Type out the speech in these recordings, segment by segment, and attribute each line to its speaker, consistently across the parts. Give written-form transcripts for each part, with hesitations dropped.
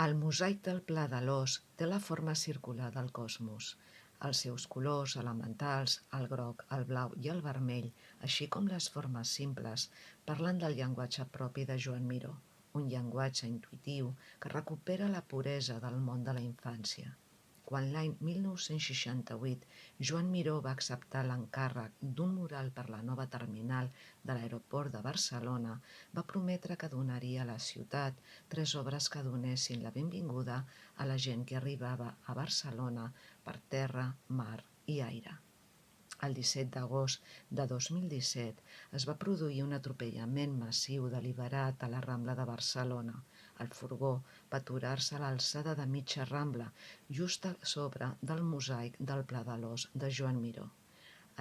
Speaker 1: El mosaic del Pla de l'Os té la forma circular del cosmos. Els seus colors elementals, el groc, el blau i el vermell, així com les formes simples, parlen del llenguatge propi de Joan Miró, un llenguatge intuïtiu que recupera la puresa del món de la infància. Quan l'any 1968 Joan Miró va acceptar l'encàrrec d'un mural per la nova terminal de l'aeroport de Barcelona, va prometre que donaria a la ciutat 3 obres que donessin la benvinguda a la gent que arribava a Barcelona per terra, mar i aire. El 17 d'agost de 2017 es va produir un atropellament massiu deliberat a la Rambla de Barcelona. El furgó va aturar-se a l'alçada de mitja Rambla, just a sobre del mosaic del Pla de l'Os de Joan Miró.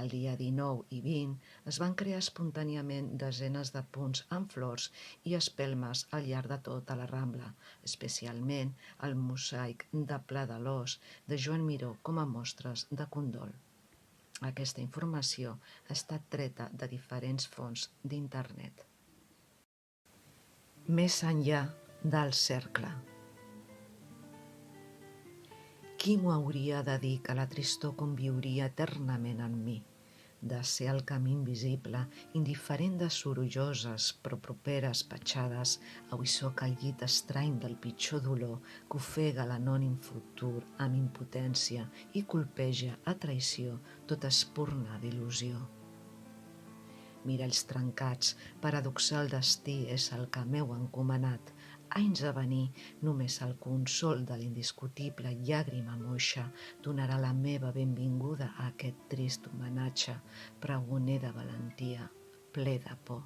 Speaker 1: El dia 19 i 20 es van crear espontàniament desenes de punts amb flors i espelmes al llarg de tota la Rambla, especialment el mosaic de Pla de l'Os de Joan Miró com a mostres de condol. Aquesta informació ha estat treta de diferents fonts d'internet. Més enllà del cercle. Qui m'ho hauria de dir que la tristor conviuria eternament en mi? De ser el camí invisible, indiferent de sorolloses però properes petjades, avui sóc el llit estrany del pitjor dolor que ofega l'anònim futur amb impotència i colpeja a traïció tota espurna d'il·lusió. Miralls trencats, paradoxal destí és el que m'heu encomanat. Anys a venir, només el consol de l'indiscutible llàgrima moixa donarà la meva benvinguda a aquest trist homenatge, pregoner de valentia, ple de por.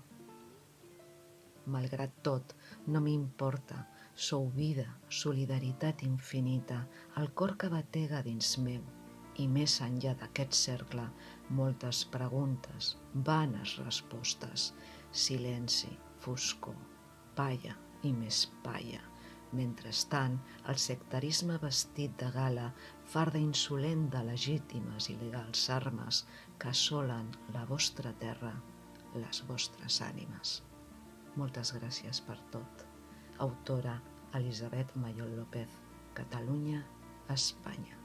Speaker 1: Malgrat tot, no m'importa, sou vida, solidaritat infinita, el cor que batega dins meu, i més enllà d'aquest cercle, moltes preguntes, vanes respostes, silenci, foscor, palla i més palla. Mentrestant, el sectarisme vestit de gala farda insolent de legítimes i legals armes que assolen la vostra terra, les vostres ànimes. Moltes gràcies per tot. Autora Elisabet Mayol López, Catalunya, Espanya.